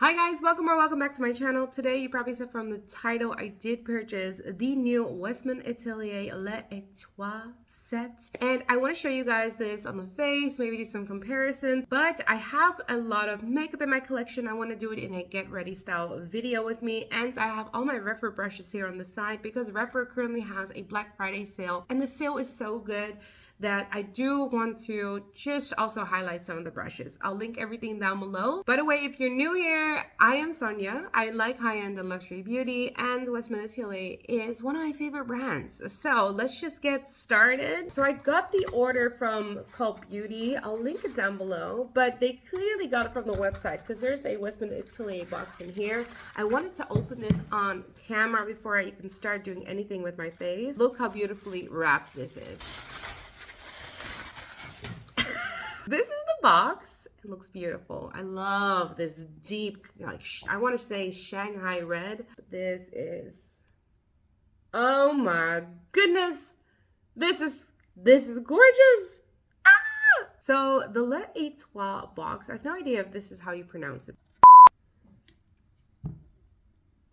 Hi guys, welcome or welcome back to my channel. Today, you probably saw from the title, I did purchase the new Westman Atelier L'Étoiles set. And I want to show you guys this on the face, maybe do some comparison. But I have a lot of makeup in my collection. I want to do it in a get ready style video with me. And I have all my Refer brushes here on the side because Refer currently has a Black Friday sale. And the sale is so good that I do want to just also highlight some of the brushes. I'll link everything down below. By the way, if you're new here, I am Sonia. I like high-end and luxury beauty, and Westman Atelier is one of my favorite brands. So let's just get started. So I got the order from Cult Beauty. I'll link it down below, but they clearly got it from the website because there's a Westman Atelier box in here. I wanted to open this on camera before I even start doing anything with my face. Look how beautifully wrapped this is. This is the box. It looks beautiful. I love this deep, like, I want to say Shanghai red. But this is, oh my goodness. This is gorgeous. Ah! So the L'Étoiles box, I have no idea if this is how you pronounce it.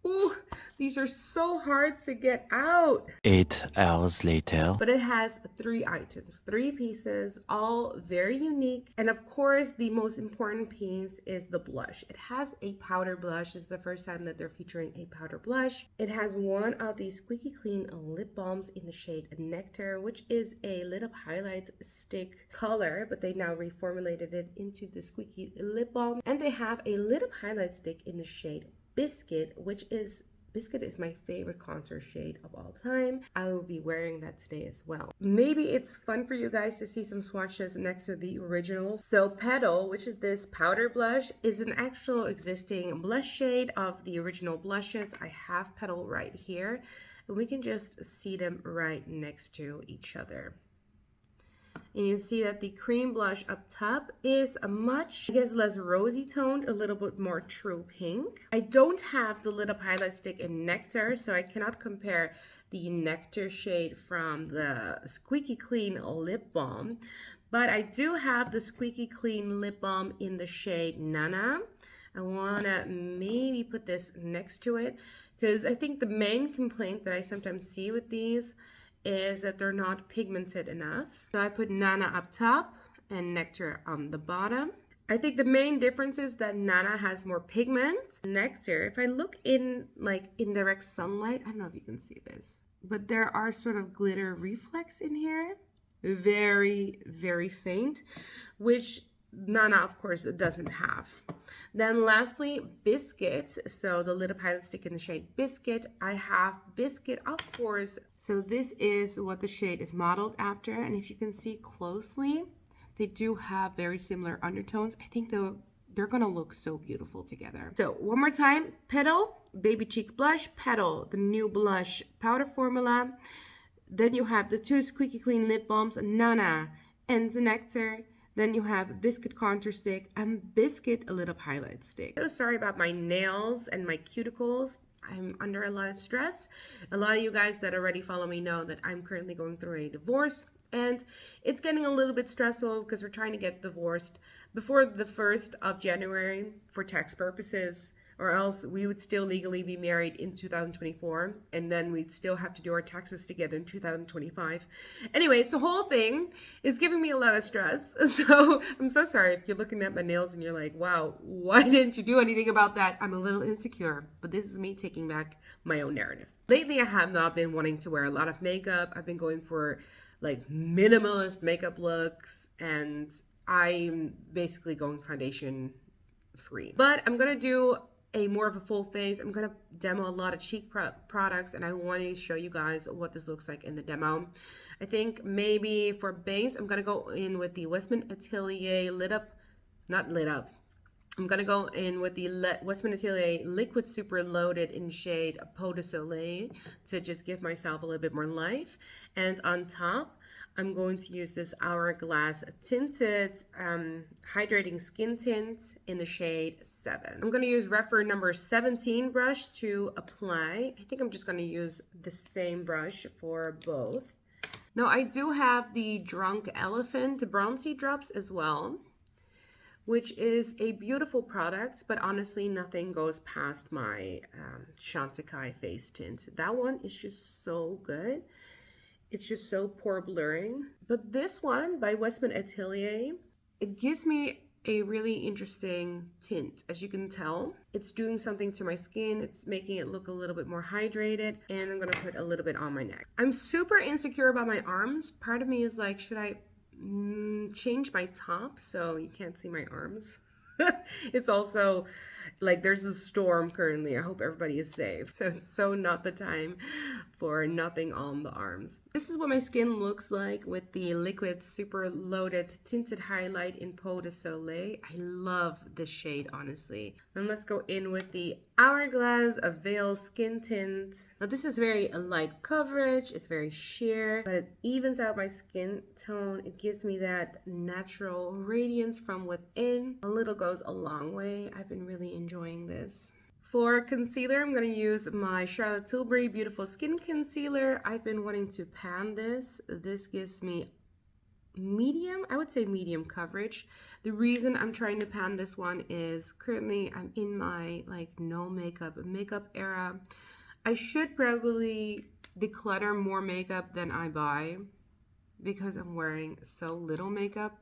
Ooh, these are so hard to get out. 8 hours later. But it has 3 items, 3 pieces, all very unique. And of course, the most important piece is the blush. It has a powder blush. It's the first time that they're featuring a powder blush. It has one of these Squeaky Clean lip balms in the shade Nectar, which is a lit up highlight stick color, but they now reformulated it into the Squeaky lip balm. And they have a lit up highlight stick in the shade Biscuit, Biscuit is my favorite contour shade of all time. I will be wearing that today as well. Maybe it's fun for you guys to see some swatches next to the original. So Petal, which is this powder blush, is an actual existing blush shade of the original blushes. I have Petal right here, and we can just see them right next to each other. And you see that the cream blush up top is a much, I guess, less rosy toned, a little bit more true pink. I don't have the lit up highlight stick in Nectar, so I cannot compare the Nectar shade from the Squeaky Clean lip balm. But I do have the Squeaky Clean lip balm in the shade Nana. I want to maybe put this next to it because I think the main complaint that I sometimes see with these is that they're not pigmented enough. So I put Nana up top and Nectar on the bottom. I think the main difference is that Nana has more pigment. Nectar, if I look in like indirect sunlight, I don't know if you can see this, but there are sort of glitter reflex in here. Very, very faint, which Nana, of course, doesn't have. Then lastly, Biscuit. So the lit up highlight stick in the shade Biscuit. I have Biscuit, of course. So this is what the shade is modeled after. And if you can see closely, they do have very similar undertones. I think they're gonna look so beautiful together. So one more time, Petal, Baby Cheeks Blush, Petal, the new blush powder formula. Then you have the 2 Squeaky Clean lip balms, Nana and the Nectar. Then you have Biscuit contour stick and Biscuit a lit up highlight stick. So sorry about my nails and my cuticles. I'm under a lot of stress. A lot of you guys that already follow me know that I'm currently going through a divorce, and it's getting a little bit stressful because we're trying to get divorced before the 1st of January for tax purposes, or else we would still legally be married in 2024, and then we'd still have to do our taxes together in 2025. Anyway, it's a whole thing. It's giving me a lot of stress. So I'm so sorry if you're looking at my nails and you're like, wow, why didn't you do anything about that? I'm a little insecure, but this is me taking back my own narrative. Lately, I have not been wanting to wear a lot of makeup. I've been going for like minimalist makeup looks, and I'm basically going foundation free. But I'm gonna do more of a full face. I'm gonna demo a lot of cheek products, and I want to show you guys what this looks like in the demo. I think maybe for base, I'm gonna go in with the Westman Atelier I'm gonna go in with the Westman Atelier Liquid Super Loaded in shade Peau de Soleil to just give myself a little bit more life. And on top, I'm going to use this Hourglass tinted hydrating skin tint in the shade 7. I'm going to use Refer number 17 brush to apply. I think I'm just going to use the same brush for both. Now I do have the Drunk Elephant bronzy drops as well. which is a beautiful product, but honestly, nothing goes past my Chantecaille face tint. That one is just so good. It's just so pore blurring. But this one by Westman Atelier, it gives me a really interesting tint. As you can tell, it's doing something to my skin. It's making it look a little bit more hydrated, and I'm gonna put a little bit on my neck. I'm super insecure about my arms. Part of me is like, should I change my top so you can't see my arms? It's also like there's a storm currently. I hope everybody is safe. So it's so not the time for nothing on the arms. This is what my skin looks like with the liquid super loaded tinted highlight in Peau de Soleil. I love this shade, honestly. And let's go in with the Hourglass Veil Skin Tint. Now this is very light coverage. It's very sheer, but it evens out my skin tone. It gives me that natural radiance from within. A little goes a long way. I've been really enjoying this. For concealer, I'm going to use my Charlotte Tilbury Beautiful Skin Concealer. I've been wanting to pan this. This gives me medium, I would say medium coverage. The reason I'm trying to pan this one is currently I'm in my like no makeup era. I should probably declutter more makeup than I buy because I'm wearing so little makeup.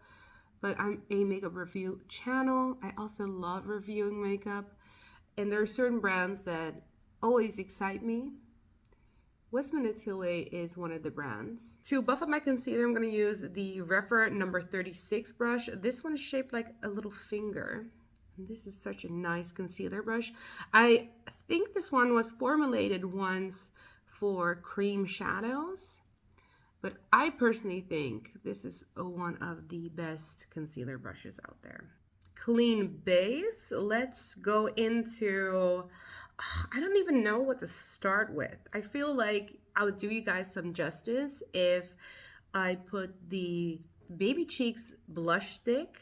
But I'm a makeup review channel. I also love reviewing makeup. And there are certain brands that always excite me. Westman Atelier is one of the brands. To buff up my concealer, I'm going to use the Refer number 36 brush. This one is shaped like a little finger. And this is such a nice concealer brush. I think this one was formulated once for cream shadows. But I personally think this is one of the best concealer brushes out there. Clean base. Let's go into, I don't even know what to start with. I feel like I would do you guys some justice if I put the Baby Cheeks blush stick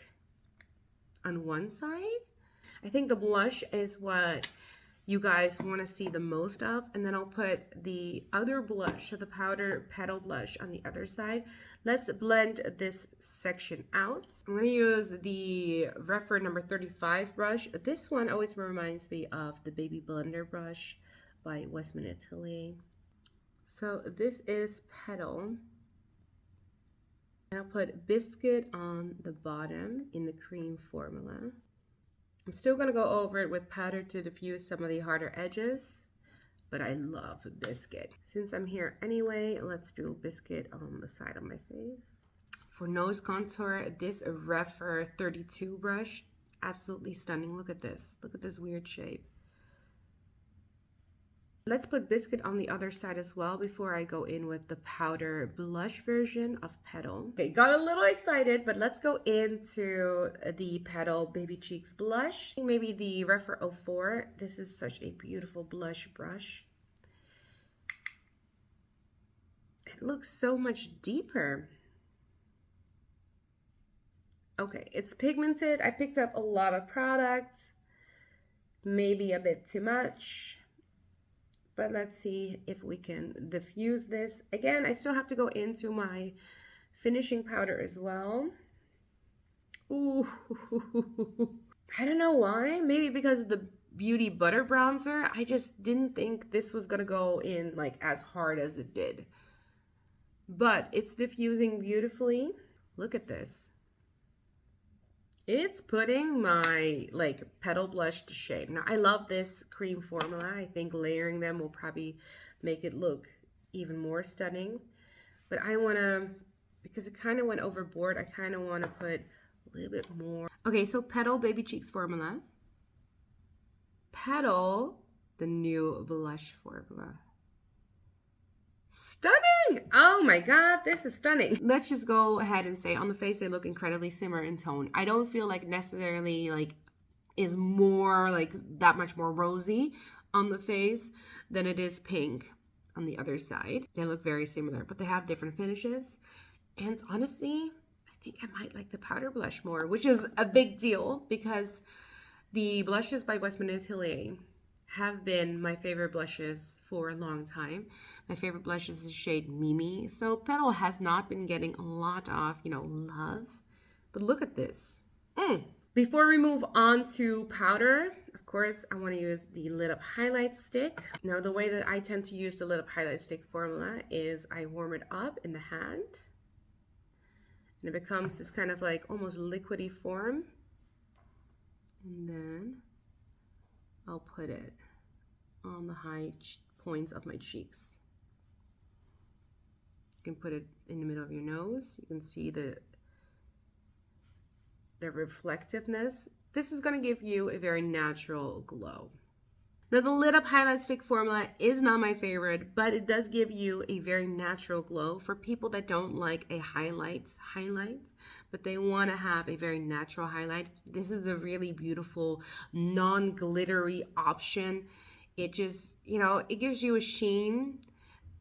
on one side. I think the blush is what you guys want to see the most of, and then I'll put the other blush, so the powder Petal blush, on the other side. Let's blend this section out. I'm going to use the Refer number 35 brush. This one always reminds me of the Baby Blender brush by Westman Atelier. So this is Petal. And I'll put Biscuit on the bottom in the cream formula. I'm still going to go over it with powder to diffuse some of the harder edges, but I love Biscuit. Since I'm here anyway, let's do Biscuit on the side of my face. For nose contour, this Refer 32 brush, absolutely stunning. Look at this. Look at this weird shape. Let's put Biscuit on the other side as well before I go in with the powder blush version of Petal. Okay, got a little excited, but let's go into the Petal Baby Cheeks blush. Maybe the Refer 04. This is such a beautiful blush brush. It looks so much deeper. Okay, it's pigmented. I picked up a lot of product, maybe a bit too much. But let's see if we can diffuse this. Again, I still have to go into my finishing powder as well. Ooh, I don't know why. Maybe because of the Beauty Butter Bronzer. I just didn't think this was gonna go in like as hard as it did. But it's diffusing beautifully. Look at this. It's putting my like Petal blush to shame. Now I love this cream formula. I think layering them will probably make it look even more stunning. But I want to, because it kind of went overboard, I kind of want to put a little bit more. Okay, so Petal Baby Cheeks formula. Petal, the new blush formula. Stunning! Oh my god, this is stunning. Let's just go ahead and say on the face they look incredibly similar in tone. I don't feel like necessarily like is more like that much more rosy on the face than it is pink on the other side. They look very similar, but they have different finishes. And honestly, I think I might like the powder blush more, which is a big deal because the blushes by Westman Atelier have been my favorite blushes for a long time. My favorite blush is the shade Mimi. So Petal has not been getting a lot of, love. But look at this. Before we move on to powder, of course, I want to use the Lit Up Highlight Stick. Now, the way that I tend to use the Lit Up Highlight Stick formula is I warm it up in the hand. And it becomes this kind of like almost liquidy form. And then I'll put it on the high points of my cheeks. You can put it in the middle of your nose. You can see the reflectiveness. This is going to give you a very natural glow. Now, the Lit Up Highlight Stick formula is not my favorite, but it does give you a very natural glow for people that don't like a highlight, but they want to have a very natural highlight. This is a really beautiful, non-glittery option. It just, you know, it gives you a sheen.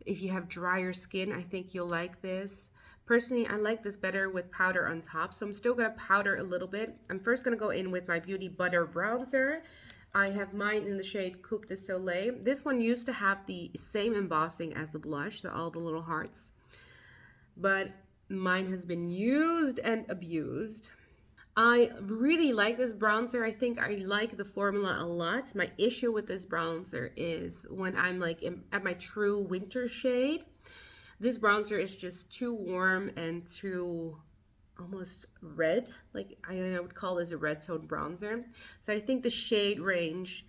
If you have drier skin, I think you'll like this. Personally, I like this better with powder on top, so I'm still going to powder a little bit. I'm first going to go in with my Beauty Butter Bronzer. I have mine in the shade Coupe de Soleil. This one used to have the same embossing as the blush, all the little hearts. But mine has been used and abused. I really like this bronzer. I think I like the formula a lot. My issue with this bronzer is when I'm like at my true winter shade, this bronzer is just too warm and too almost red. Like I would call this a red tone bronzer. So I think the shade range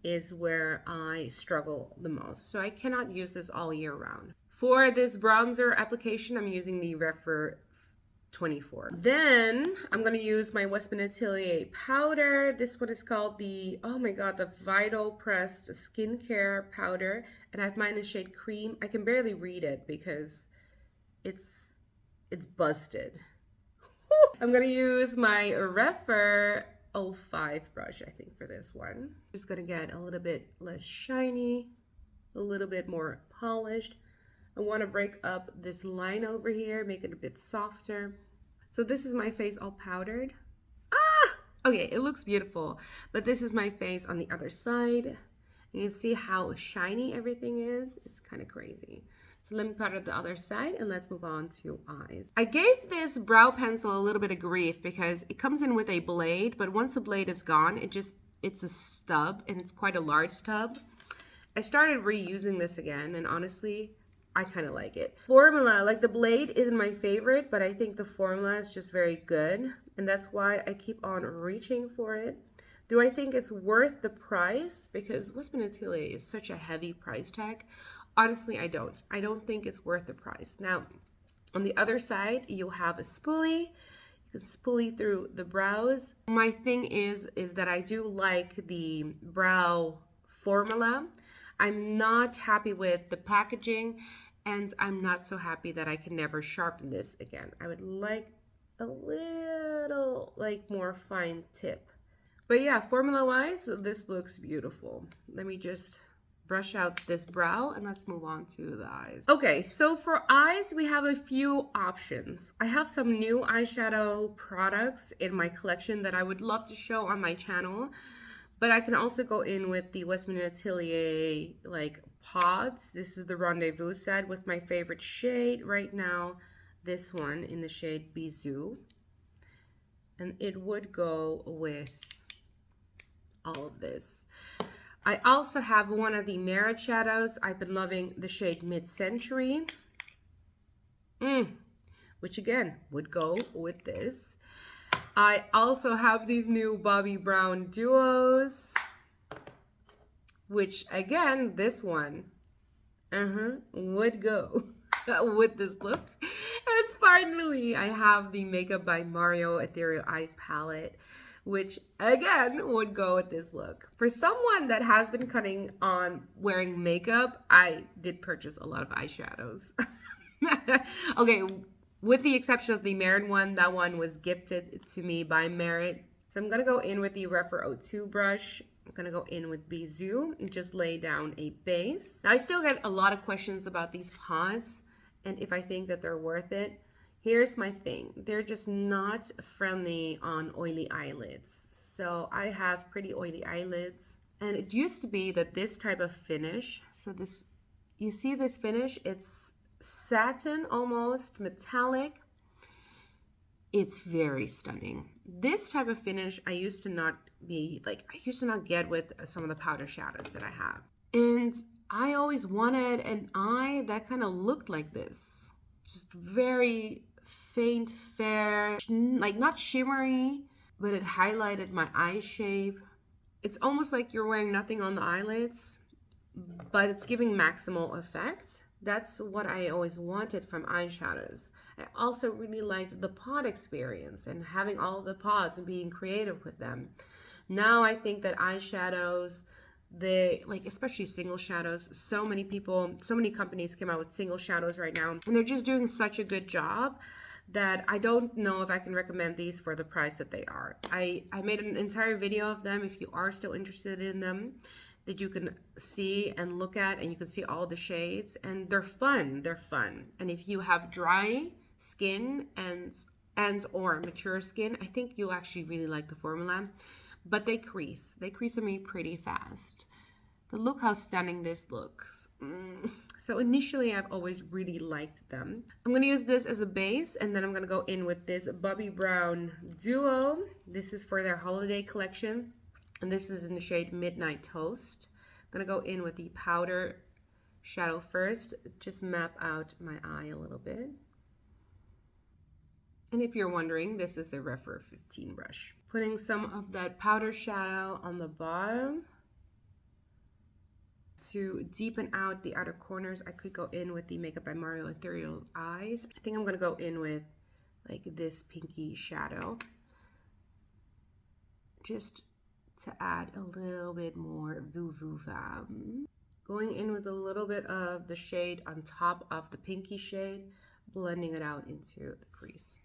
is where I struggle the most. So I cannot use this all year round. For this bronzer application, I'm using the Refer 24. Then I'm going to use my Westman Atelier powder. This one is called the, oh my god, the Vital Pressed Skincare Powder. And I have mine in shade Cream. I can barely read it because it's busted. I'm going to use my Refer 05 brush, I think, for this one. Just going to get a little bit less shiny, a little bit more polished. I want to break up this line over here, make it a bit softer. So this is my face all powdered. Okay, it looks beautiful, but this is my face on the other side. You can see how shiny everything is. It's kind of crazy. So let me powder the other side and let's move on to eyes. I gave this brow pencil a little bit of grief because it comes in with a blade, but once the blade is gone, it's a stub, and it's quite a large stub. I started reusing this again, and honestly, I kind of like it. Formula, like the blade isn't my favorite, but I think the formula is just very good. And that's why I keep on reaching for it. Do I think it's worth the price? Because Westman Atelier is such a heavy price tag. Honestly, I don't. I don't think it's worth the price. Now, on the other side, you'll have a spoolie. You can spoolie through the brows. My thing is that I do like the brow formula. I'm not happy with the packaging, and I'm not so happy that I can never sharpen this again. I would like a little like more fine tip. But yeah, formula wise, this looks beautiful. Let me just brush out this brow and let's move on to the eyes. Okay, so for eyes, we have a few options. I have some new eyeshadow products in my collection that I would love to show on my channel. But I can also go in with the Westman Atelier like pods. This is the Rendezvous set with my favorite shade right now. This one in the shade Bisou. And it would go with all of this. I also have one of the Merit shadows. I've been loving the shade Mid-Century. Which again would go with this. I also have these new Bobbi Brown duos, which again, this one would go with this look. And finally, I have the Makeup by Mario Ethereal Eyes Palette, which again would go with this look. For someone that has been cutting on wearing makeup, I did purchase a lot of eyeshadows. Okay, with the exception of the Merit one, that one was gifted to me by Merit. So I'm going to go in with the Refer 02 brush. I'm going to go in with Bisou and just lay down a base. Now, I still get a lot of questions about these pods and if I think that they're worth it. Here's my thing. They're just not friendly on oily eyelids. So I have pretty oily eyelids. And it used to be that this type of finish, so this, you see this finish? It's satin, almost metallic. It's very stunning. This type of finish I used to not get with some of the powder shadows that I have. And I always wanted an eye that kind of looked like this. Just very faint, fair, like not shimmery, but it highlighted my eye shape. It's almost like you're wearing nothing on the eyelids, but it's giving maximal effect. That's what I always wanted from eyeshadows. I also really liked the pod experience and having all of the pods and being creative with them. Now I think that eyeshadows, they like, especially single shadows, so many companies came out with single shadows right now, and they're just doing such a good job that I don't know if I can recommend these for the price that they are. I made an entire video of them if you are still interested in them, that you can see and look at, and you can see all the shades, and they're fun. And if you have dry skin and or mature skin, I think you'll actually really like the formula. But they crease on me pretty fast. But look how stunning this looks. So initially I've always really liked them. I'm gonna use this as a base, and then I'm gonna go in with this Bobbi Brown Duo. This is for their holiday collection, and this is in the shade Midnight Toast. I'm gonna go in with the powder shadow first, just map out my eye a little bit. And if you're wondering, this is a Refer 15 brush. Putting some of that powder shadow on the bottom to deepen out the outer corners. I could go in with the Makeup by Mario Ethereal Eyes. I think I'm gonna go in with like this pinky shadow, just to add a little bit more voo fam. Going in with a little bit of the shade on top of the pinky shade, blending it out into the crease.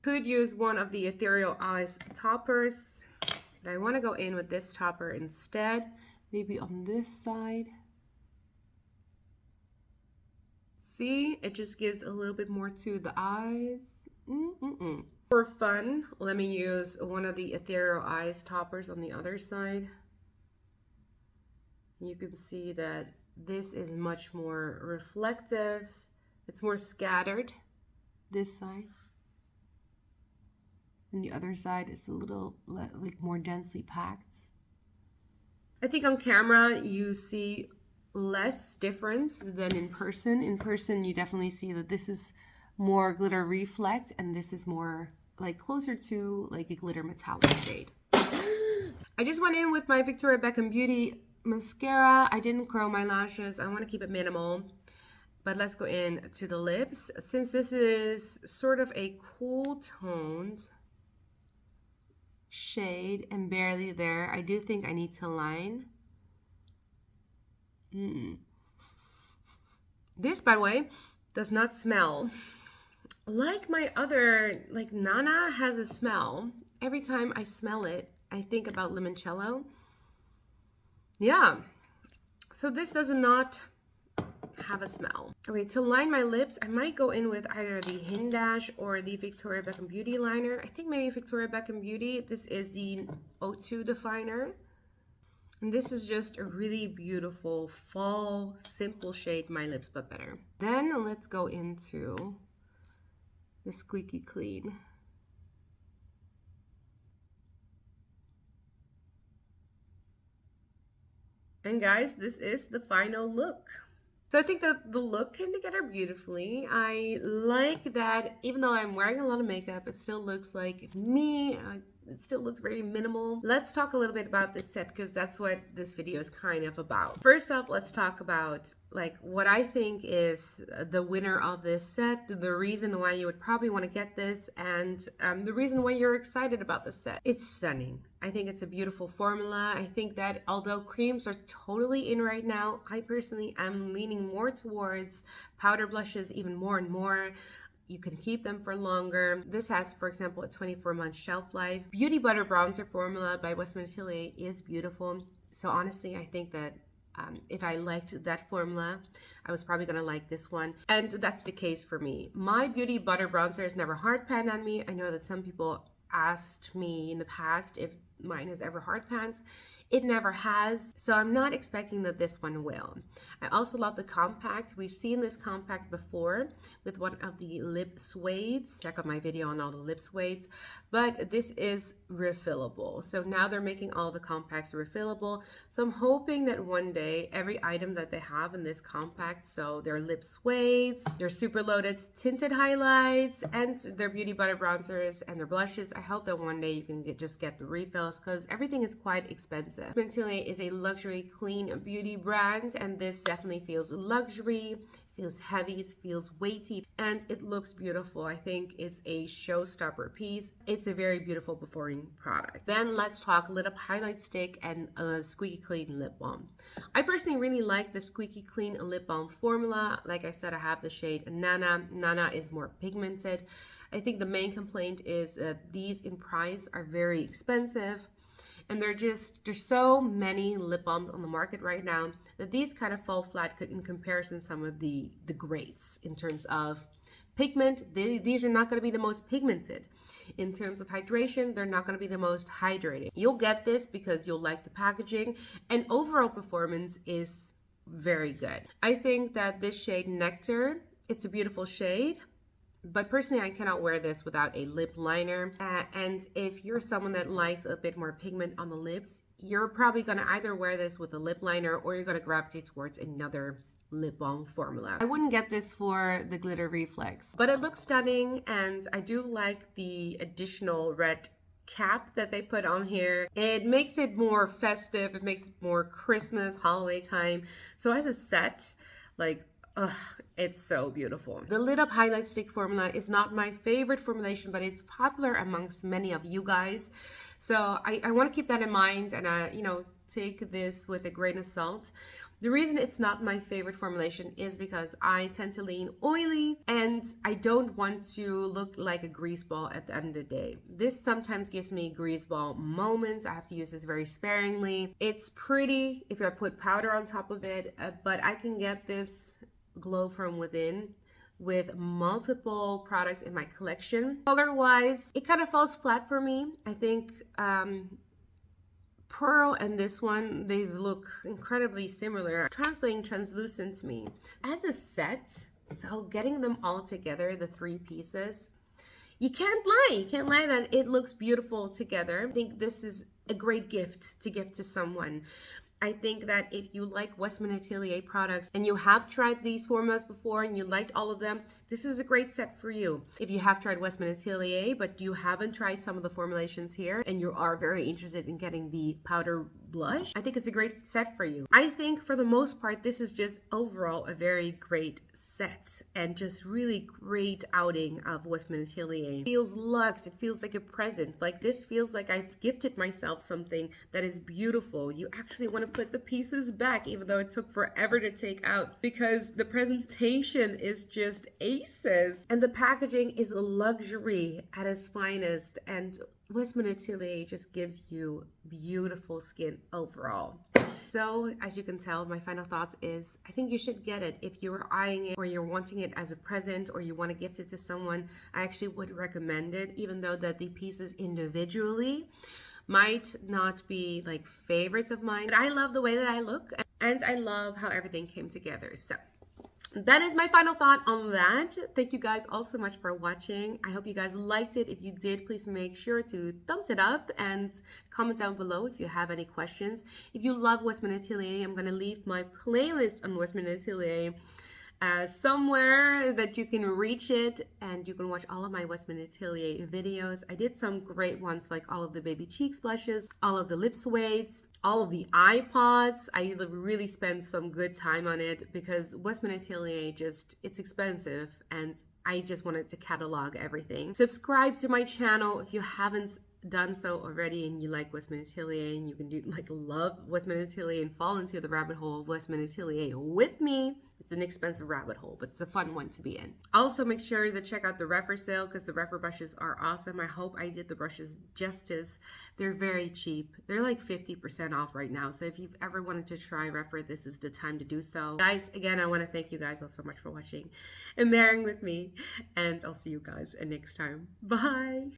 Could use one of the Ethereal Eyes toppers, but I want to go in with this topper instead, maybe on this side. See, it just gives a little bit more to the eyes. For fun, let me use one of the Ethereal Eyes toppers on the other side. You can see that this is much more reflective. It's more scattered, this side. And the other side is a little like more densely packed. I think on camera you see less difference than in person. In person you definitely see that this is more glitter reflect, and this is more like closer to like a glitter metallic shade. I just went in with my Victoria Beckham Beauty mascara. I didn't curl my lashes. I want to keep it minimal. But let's go in to the lips. Since this is sort of a cool toned shade and barely there, I do think I need to line. This, by the way, does not smell like my other, like Nana has a smell. Every time I smell it, I think about limoncello. Yeah, so this does not have a smell. Okay, to line my lips, I might go in with either the Hindash or the Victoria Beckham Beauty liner. I think maybe Victoria Beckham Beauty. This is the O2 definer. And this is just a really beautiful fall, simple shade, My Lips But Better. Then let's go into the Squeaky Clean. And guys, this is the final look. So I think that the look came together beautifully. I like that even though I'm wearing a lot of makeup, it still looks like me. It still looks very minimal. Let's talk a little bit about this set, because that's what this video is kind of about. First off, let's talk about like what I think is the winner of this set, the reason why you would probably want to get this, and the reason why you're excited about this set. It's stunning. I think it's a beautiful formula. I think that although creams are totally in right now, I personally am leaning more towards powder blushes even more and more. You can keep them for longer. This has, for example, a 24-month shelf life. Beauty Butter Bronzer formula by Westman Atelier is beautiful. So honestly, I think that if I liked that formula, I was probably gonna like this one. And that's the case for me. My Beauty Butter Bronzer has never hard panned on me. I know that some people asked me in the past if mine has ever hard panned. It never has, so I'm not expecting that this one will. I also love the compact. We've seen this compact before with one of the lip suedes. Check out my video on all the lip suedes, but this is refillable. So now they're making all the compacts refillable. So I'm hoping that one day every item that they have in this compact, so their lip suedes, their super loaded tinted highlights, and their beauty butter bronzers and their blushes, I hope that one day you can just get the refills because everything is quite expensive. Westman Atelier is a luxury clean beauty brand, and this definitely feels luxury, feels heavy, it feels weighty, and it looks beautiful. I think it's a showstopper piece. It's a very beautiful performing product. Then let's talk lip up highlight stick and a Squeaky Clean lip balm. I personally really like the Squeaky Clean lip balm formula. Like I said, I have the shade Nana. Nana is more pigmented. I think the main complaint is that these in price are very expensive. And there's so many lip balms on the market right now that these kind of fall flat in comparison to some of the greats in terms of pigment. These are not going to be the most pigmented. In terms of hydration, they're not going to be the most hydrating. You'll get this because you'll like the packaging, and overall performance is very good. I think that this shade Nectar, it's a beautiful shade. But personally, I cannot wear this without a lip liner. And if you're someone that likes a bit more pigment on the lips, you're probably going to either wear this with a lip liner or you're going to gravitate towards another lip balm formula. I wouldn't get this for the glitter reflex, but it looks stunning, and I do like the additional red cap that they put on here. It makes it more festive, it makes it more Christmas, holiday time. So as a set, like, ugh, it's so beautiful. The lit up highlight stick formula is not my favorite formulation, but it's popular amongst many of you guys. So I want to keep that in mind, and you know, take this with a grain of salt. The reason it's not my favorite formulation is because I tend to lean oily and I don't want to look like a grease ball at the end of the day. This sometimes gives me grease ball moments. I have to use this very sparingly. It's pretty if I put powder on top of it, but I can get this glow from within with multiple products in my collection. Color wise, it kind of falls flat for me. I think Pearl and this one, they look incredibly similar, translating translucent to me. As a set, so getting them all together, the three pieces, you can't lie that it looks beautiful together. I think this is a great gift to give to someone. I think that if you like Westman Atelier products and you have tried these formulas before and you liked all of them, this is a great set for you. If you have tried Westman Atelier but you haven't tried some of the formulations here and you are very interested in getting the powder blush, I think it's a great set for you. I think for the most part, this is just overall a very great set and just really great outing of Westman Atelier. It feels luxe, it feels like a present. Like this feels like I've gifted myself something that is beautiful. You actually want to put the pieces back even though it took forever to take out because the presentation is just aces and the packaging is a luxury at its finest, and Westman Atelier just gives you beautiful skin overall. So as you can tell, my final thoughts is I think you should get it if you're eyeing it or you're wanting it as a present or you want to gift it to someone. I actually would recommend it, even though that the pieces individually might not be like favorites of mine. But I love the way that I look and I love how everything came together. So that is my final thought on that. Thank you guys all so much for watching. I hope you guys liked it. If you did, please make sure to thumbs it up and comment down below if you have any questions. If you love Westman Atelier, I'm going to leave my playlist on Westman Atelier somewhere that you can reach it and you can watch all of my Westman Atelier videos. I did some great ones like all of the baby cheeks blushes, all of the lip suedes, all of the iPods. I really spent some good time on it because Westman Atelier it's expensive and I just wanted to catalog everything. Subscribe to my channel if you haven't done so already and you like Westman Atelier and you can do like love Westman Atelier and fall into the rabbit hole of Westman Atelier with me. It's an expensive rabbit hole, but it's a fun one to be in. Also make sure to check out the Refer sale because the Refer brushes are awesome. I hope I did the brushes justice. They're very cheap. They're like 50% off right now. So if you've ever wanted to try Refer, this is the time to do so. Guys, again, I want to thank you guys all so much for watching and bearing with me. And I'll see you guys next time. Bye.